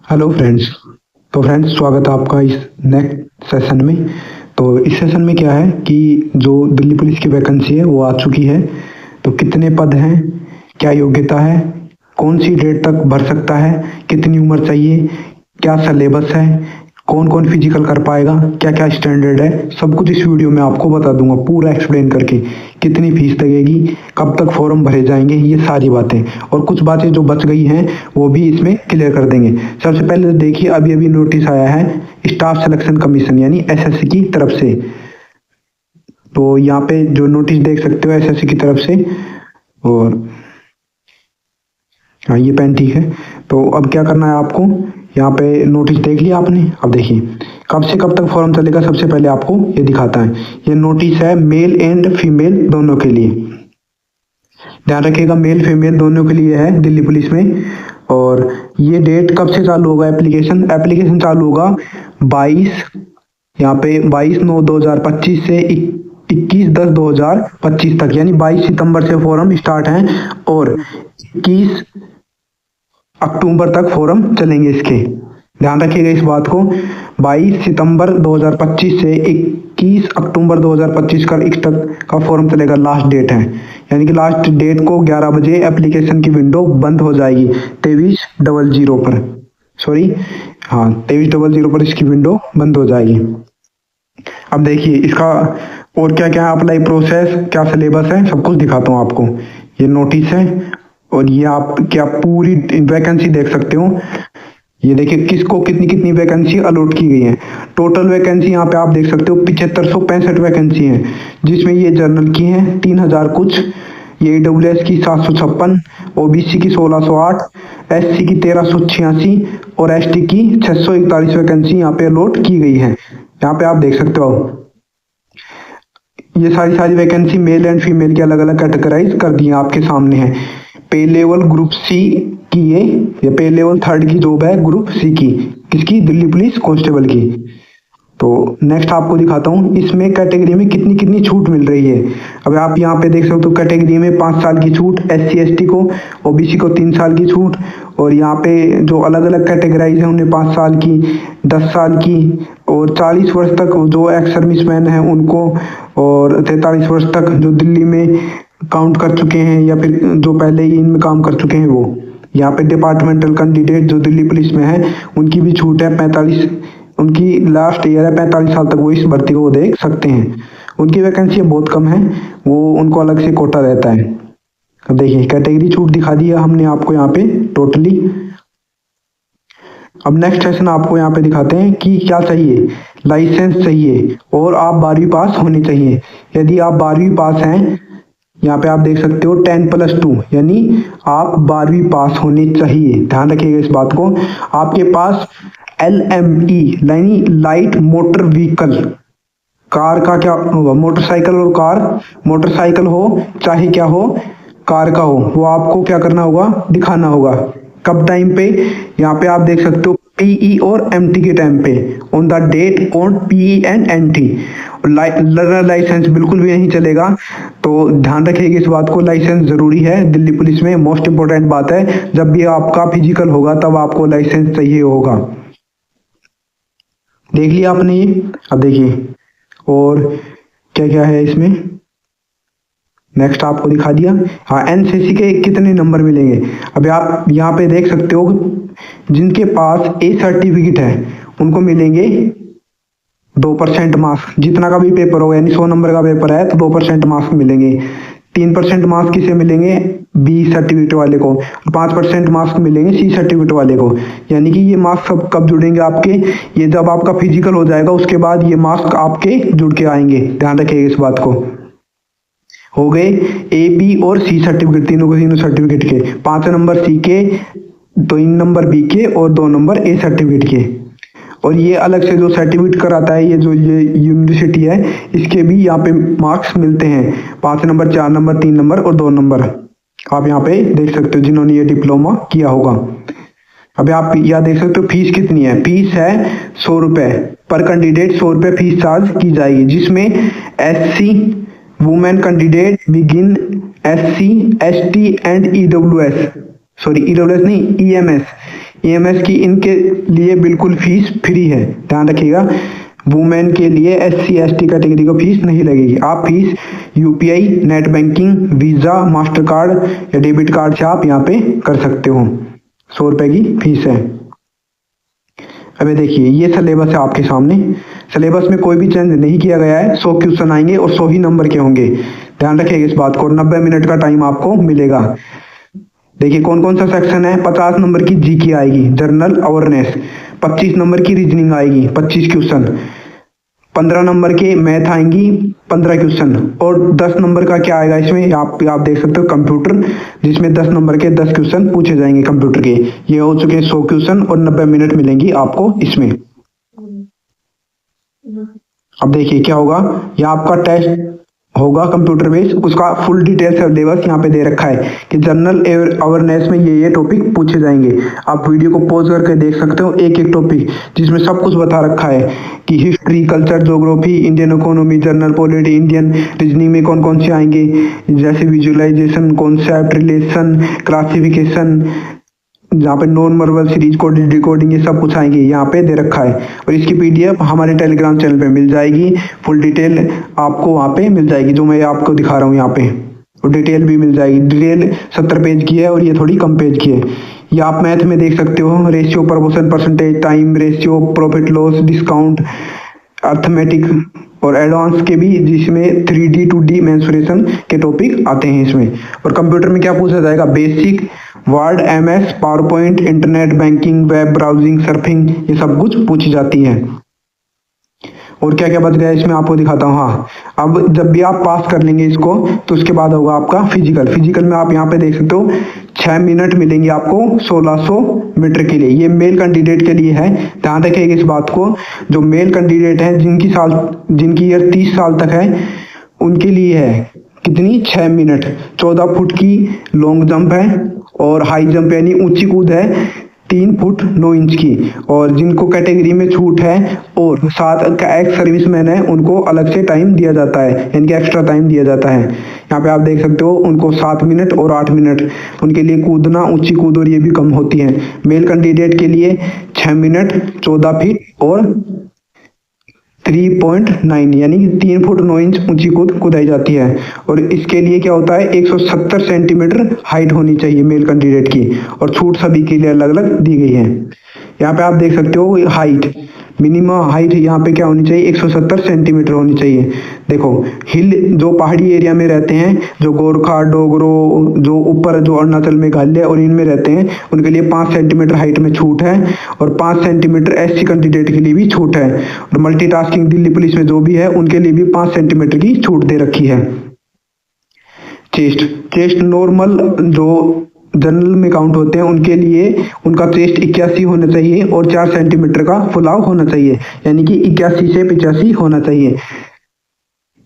Hello friends. तो friends, स्वागत है आपका इस नेक्स्ट सेशन में। तो इस सेशन में क्या है कि जो दिल्ली पुलिस की वैकेंसी है वो आ चुकी है। तो कितने पद हैं, क्या योग्यता है, कौन सी डेट तक भर सकता है, कितनी उम्र चाहिए, क्या सिलेबस है, कौन कौन फिजिकल कर पाएगा, क्या क्या स्टैंडर्ड है, सब कुछ इस वीडियो में आपको बता दूंगा पूरा एक्सप्लेन करके। कितनी फीस लगेगी, कब तक फॉर्म भरे जाएंगे, ये सारी बातें और कुछ बातें जो बच गई हैं वो भी इसमें क्लियर कर देंगे। सबसे पहले तो देखिए, अभी अभी नोटिस आया है स्टाफ सिलेक्शन कमीशन यानी एसएससी की तरफ से। तो यहाँ पे जो नोटिस देख सकते हो एसएससी की तरफ से, और हाँ ये पेन ठीक है। तो अब क्या करना है आपको, यहाँ पे नोटिस देख लिया आपने। अब देखिए कब से कब तक फॉर्म चलेगा। सबसे पहले आपको ये दिखाता है, ये नोटिस है मेल एंड फीमेल दोनों के लिए। ध्यान रखिएगा, मेल फीमेल दोनों के लिए है दिल्ली पुलिस में। और ये डेट कब से चालू होगा, एप्लीकेशन एप्लीकेशन चालू होगा 22, यहाँ पे 22/9/2025 से 21/10/2025 तक, यानी 22 सितंबर से फॉर्म स्टार्ट हैं और 21 अक्टूबर तक फॉर्म चलेंगे इसके। ध्यान रखिएगा इस बात को, 22 सितंबर 2025 से 21 अक्टूबर 2025 तक का फॉर्म चलेगा, लास्ट डेट है। यानी कि लास्ट डेट को 11 बजे एप्लीकेशन की विंडो बंद हो जाएगी 23:00 पर। सॉरी, हाँ 23:00 पर इसकी विंडो बंद हो जाएगी। अब देखिए इसका और क्या क्या अप्लाई प्रोसेस, क्या सिलेबस है, सब कुछ दिखाता हूँ आपको। ये नोटिस है और ये आप क्या पूरी वैकेंसी देख सकते हो। ये देखिए किसको कितनी कितनी वैकेंसी अलॉट की गई है। टोटल वैकेंसी यहाँ पे आप देख सकते हो 7565 वैकेंसी है, जिसमें ये जनरल की हैं 3000 कुछ, ये ईडब्ल्यूएस की 756, ओबीसी की 1608, एससी की 1386 और एसटी की 641 वैकेंसी यहाँ पे अलॉट की गई है। यहाँ पे आप देख सकते हो ये सारी वैकेंसी मेल एंड फीमेल की अलग अलग कैटेगराइज कर दी है, आपके सामने है। पे लेवल ग्रुप सी की ये पे लेवल 3 की जॉब है, ग्रुप सी की, किसकी, दिल्ली पुलिस कांस्टेबल की। तो नेक्स्ट आपको दिखाता हूँ इसमें कैटेगरी में कितनी कितनी छूट मिल रही है। अब आप यहाँ पे देख सकते हो कैटेगरी में 5 साल की छूट एससी एसटी को, ओबीसी को 3 साल की छूट, और यहाँ पे जो अलग अलग कैटेगराइज है उन्हें 5 साल की, 10 साल की, और 40 वर्ष तक जो एक्स सर्विसमैन है उनको, और 43 वर्ष तक जो दिल्ली में काउंट कर चुके हैं या फिर जो पहले ही इनमें काम कर चुके हैं वो। यहाँ पे डिपार्टमेंटल कैंडिडेट जो दिल्ली पुलिस में है उनकी भी छूट है 45, उनकी लास्ट ईयर है 45 साल तक वो इस भर्ती को वो देख सकते हैं। उनकी वैकेंसी बहुत कम है, वो उनको अलग से कोटा रहता है। अब देखिए कैटेगरी छूट दिखा दिया हमने आपको यहाँ पे टोटली। अब नेक्स्ट सेशन आपको यहाँ पे दिखाते हैं कि क्या चाहिए, लाइसेंस चाहिए और आप 12वीं पास होनी चाहिए। यदि आप 12वीं पास हैं, यहाँ पे आप देख सकते हो 10+2, यानी आप 12वीं पास होनी चाहिए। ध्यान रखिएगा इस बात को। आपके पास LME यानी लाइट मोटर व्हीकल, कार का क्या होगा, मोटरसाइकिल और कार, मोटरसाइकिल हो चाहे क्या हो, कार का हो, वो आपको क्या करना होगा, दिखाना होगा। कब टाइम पे, यहाँ पे आप देख सकते हो PE और MT के टाइम पे, on the date on PE and MT। Learner licence बिल्कुल भी नहीं चलेगा, तो ध्यान रखिएगा इस बात को। लाइसेंस जरूरी है दिल्ली पुलिस में, मोस्ट इंपोर्टेंट बात है। जब भी आपका फिजिकल होगा तब आपको लाइसेंस चाहिए होगा। देख लिया आपने ये। अब देखिए और क्या क्या है इसमें, नेक्स्ट आपको दिखा दिया। हाँ एनसीसी के कितने नंबर मिलेंगे। अभी आप यहाँ पे देख सकते हो जिनके पास ए सर्टिफिकेट है उनको मिलेंगे 2% मार्क्स, जितना का भी पेपर होगा, यानी 100 नंबर का पेपर है तो 2% मार्क्स मिलेंगे। 3% मार्क्स किसे मिलेंगे, बी सर्टिफिकेट वाले को, 5% मार्क्स मिलेंगे सी सर्टिफिकेट वाले को। यानी कि ये मार्क्स सब कब जुड़ेंगे आपके, ये जब आपका फिजिकल हो जाएगा उसके बाद ये मार्क्स आपके जुड़ के आएंगे। ध्यान रखिएगा इस बात को। हो गए ए बी और सी सर्टिफिकेट, तीनों को तीनों सर्टिफिकेट के, 5 नंबर सी के, 3 नंबर बी के और 2 नंबर ए सर्टिफिकेट के। और ये अलग से जो सर्टिफिकेट कराता है, ये जो ये यूनिवर्सिटी है, इसके भी यहाँ पे मार्क्स मिलते हैं, 5 नंबर, 4 नंबर, 3 नंबर और 2 नंबर। आप यहाँ पे देख सकते हो जिन्होंने ये डिप्लोमा किया होगा। अभी आप यहाँ देख सकते हो फीस कितनी है, फीस है 100 रुपये पर कैंडिडेट, 100 रुपये फीस चार्ज की जाएगी, जिसमें SC women candidate begin, SC ST and EWS, sorry EWS नहीं EMS, ईएमएस की इनके लिए बिल्कुल फीस फ्री है, ध्यान रखिएगा। वुमेन के लिए SC ST कैटेगरी को फीस नहीं लगेगी। आप fees UPI, net banking, visa, master card या डेबिट कार्ड से आप यहाँ पे कर सकते हो। 100 रुपये की फीस है। अबे देखिए ये सिलेबस है आपके सामने। सिलेबस में कोई भी चेंज नहीं किया गया है। 100 क्वेश्चन आएंगे और 100 ही नंबर के होंगे, ध्यान रखिएगा इस बात को। 90 मिनट का टाइम आपको मिलेगा। देखिए कौन कौन सा सेक्शन है। 50 नंबर की जीके आएगी, जनरल अवेयरनेस। 25 नंबर की रीजनिंग आएगी, 25 क्वेश्चन। 15 नंबर के मैथ आएंगी, 15 क्वेश्चन। और 10 नंबर का क्या आएगा इसमें, आप देख सकते हो कंप्यूटर, जिसमें 10 नंबर के 10 क्वेश्चन पूछे जाएंगे कंप्यूटर के। ये हो चुके हैं 100 क्वेश्चन और 90 मिनट मिलेंगी आपको इसमें। अब देखिए क्या होगा, ये आपका टेस्ट होगा कंप्यूटर बेस्ड, उसका फुल डिटेल सिलेबस यहाँ पे दे रखा है कि जनरल अवेयरनेस में ये टॉपिक पूछे जाएंगे। आप वीडियो को पॉज करके देख सकते हो, एक एक टॉपिक जिसमें सब कुछ बता रखा है कि history, culture, geography, Indian economy, general polity, Indian reasoning में कौन कौन से आएंगे, जैसे विजुअलाइजेशन, कॉन्सेप्ट, रिलेशन, क्लासिफिकेशन, जहाँ पे non verbal series coding, decoding, ये सब कुछ आएंगे यहाँ पे दे रखा है। और इसकी PDF हमारे टेलीग्राम चैनल पे मिल जाएगी। फुल डिटेल आपको वहाँ पे मिल जाएगी, जो मैं आपको दिखा रहा हूँ यहाँ पे, और डिटेल भी मिल जाएगी। डिटेल 70 पेज की है और ये थोड़ी कम पेज की है। ये आप मैथ में देख सकते हो, ratio, proportion, percentage, time ratio, profit loss, discount, arithmetic और एडवांस के भी, जिसमें 3D 2D मेंसुरेशन के टॉपिक आते हैं इसमें। और कंप्यूटर में क्या पूछा जाएगा, basic, word, MS, power point, internet banking, web browsing, surfing, ये सब कुछ पूछी जाती है। और क्या क्या बच गया इसमें आपको दिखाता हूँ। हाँ, अब जब भी आप पास कर लेंगे इसको तो उसके बाद होगा आपका फिजिकल में आप यहाँ पे देख सकते हो 6 मिनट मिलेंगे आपको 1600 मीटर के लिए। ये मेल कैंडिडेट के लिए है, ध्यान रखिएगा इस बात को। जो मेल कैंडिडेट हैं जिनकी ईयर 30 साल तक है उनके लिए है कितनी, 6 मिनट। 14 फुट की लॉन्ग जंप है और हाई जंप यानी ऊंची कूद है 3 फुट 9 इंच की। और जिनको कैटेगरी में छूट है और साथ एक्स सर्विसमैन है उनको अलग से टाइम दिया जाता है, यानी कि एक्स्ट्रा टाइम दिया जाता है। यहाँ पे आप देख सकते हो उनको 7 मिनट और 8 मिनट उनके लिए कूदना, ऊंची कूद और ये भी कम होती है। मेल कैंडिडेट के लिए 6 मिनट 14 फीट और 3.9 यानी 3 फुट 9 इंच ऊंची कूद कुदाई जाती है। और इसके लिए क्या होता है, 170 सेंटीमीटर हाइट होनी चाहिए मेल कैंडिडेट की। और छूट सभी के लिए अलग अलग दी गई है। यहाँ पे आप देख सकते हो हाइट, मिनिमम हाइट यहाँ पे क्या होनी चाहिए, 170 सेंटीमीटर होनी चाहिए। देखो हिल, जो पहाड़ी एरिया में रहते हैं, जो गोरखा, डोगरो, जो ऊपर जो अरुणाचल मेघालय और इनमें रहते हैं, उनके लिए 5 सेंटीमीटर हाइट में छूट है। और 5 सेंटीमीटर SC कैंडिडेट के लिए भी छूट है। और मल्टीटास्किंग दिल्ली पुलिस में जो भी है उनके लिए भी 5 सेंटीमीटर की छूट दे रखी है। चेस्ट नॉर्मल जो जनरल में काउंट होते हैं उनके लिए उनका चेस्ट 81 होना चाहिए और 4 सेंटीमीटर का फुलाव होना चाहिए, यानी कि 81 से 85 होना चाहिए।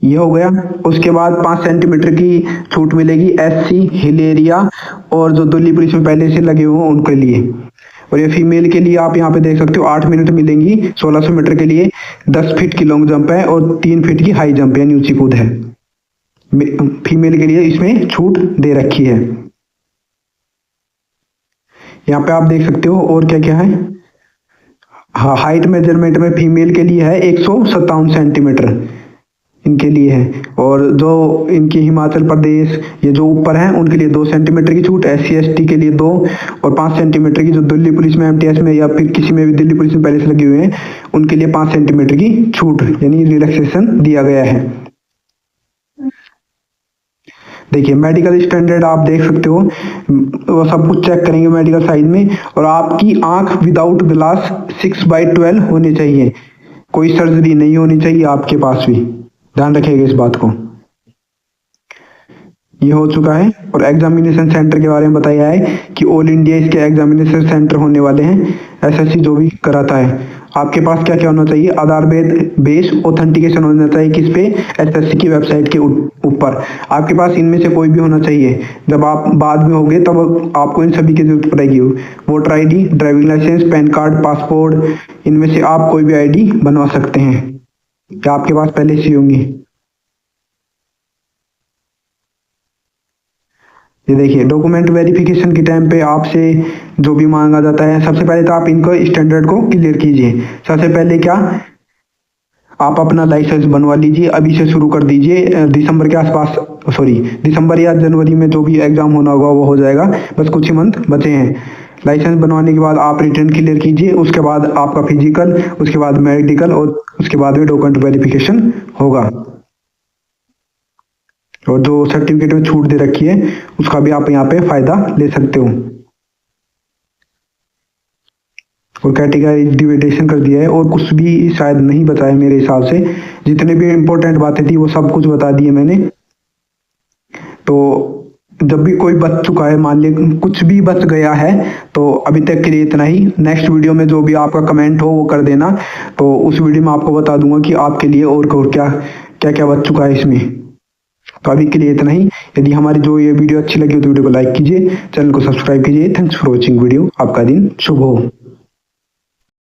ये हो गया। उसके बाद 5 सेंटीमीटर की छूट मिलेगी SC, हिल एरिया और जो दिल्ली पुलिस में पहले से लगे हुए उनके लिए। और ये फीमेल के लिए आप यहाँ पे देख सकते हो 8 मिनट मिलेंगी 1600 मीटर के लिए। 10 फीट की लॉन्ग जंप है और 3 फीट की हाई जंप यानी ऊंची कूद है। फीमेल के लिए इसमें छूट दे रखी है। यहाँ पे आप देख सकते हो और क्या क्या है। हाँ, हाइट मेजरमेंट में फीमेल के लिए है 157 सेंटीमीटर इनके लिए है। और जो इनकी हिमाचल प्रदेश ये जो ऊपर है उनके लिए 2 सेंटीमीटर की छूट, SC ST के लिए 2 और 5 सेंटीमीटर की जो दिल्ली पुलिस में MTS में या फिर किसी में भी दिल्ली पुलिस में पहले से लगे हुए हैं उनके लिए 5 सेंटीमीटर की छूट यानी रिलैक्सेशन दिया गया है। देखिए मेडिकल स्टैंडर्ड आप देख सकते हो, वो सब कुछ चेक करेंगे मेडिकल साइड में। और आपकी आंख विदाउट ग्लास 6/12 होनी चाहिए, कोई सर्जरी नहीं होनी चाहिए आपके पास भी, ध्यान रखिएगा इस बात को। ये हो चुका है। और एग्जामिनेशन सेंटर के बारे में बताया है कि ऑल इंडिया इसके एग्जामिनेशन सेंटर होने वाले हैं। SSC जो भी कराता है आपके पास क्या क्या होना चाहिए, आधार बेस ऑथेंटिकेशन होना चाहिए किस पे, SSC की वेबसाइट के ऊपर। आपके पास इनमें से कोई भी होना चाहिए। जब आप बाद में होंगे तब आपको इन सभी की जरूरत पड़ेगी। Voter ID, driving licence, PAN card, passport, इनमें से आप कोई भी ID बनवा सकते हैं क्या आपके पास पहले से होंगी। ये देखिए डॉक्यूमेंट वेरिफिकेशन के टाइम पे आपसे जो भी मांगा जाता है, सबसे पहले तो आप इनको स्टैंडर्ड को क्लियर कीजिए। सबसे पहले क्या, आप अपना लाइसेंस बनवा लीजिए, अभी से शुरू कर दीजिए। दिसंबर के आसपास, दिसंबर या जनवरी में जो भी एग्जाम होना होगा वो हो जाएगा, बस कुछ ही मंथ बचे हैं। लाइसेंस बनवाने के बाद आप रिटर्न क्लियर कीजिए, उसके बाद आपका फिजिकल, उसके बाद मेडिकल और उसके बाद में डॉक्यूमेंट वेरिफिकेशन होगा। और जो सर्टिफिकेट में छूट दे रखी है उसका भी आप यहाँ पे फायदा ले सकते हो। और कैटेगरी डिवाइडेशन कर दिया है और कुछ भी शायद नहीं बचा है मेरे हिसाब से। जितने भी इम्पोर्टेंट बातें थी वो सब कुछ बता दिए मैंने। तो जब भी कोई बच चुका है, मान लीजिए कुछ भी बच गया है, तो अभी तक के लिए इतना ही। नेक्स्ट वीडियो में जो भी आपका कमेंट हो वो कर देना, तो उस वीडियो में आपको बता दूंगा कि आपके लिए और क्या क्या क्या बच चुका है इसमें। तो अभी के लिए इतना ही। यदि हमारी जो ये वीडियो अच्छी लगी तो वीडियो को लाइक कीजिए, चैनल को सब्सक्राइब कीजिए। Thanks for watching video. आपका दिन शुभ हो।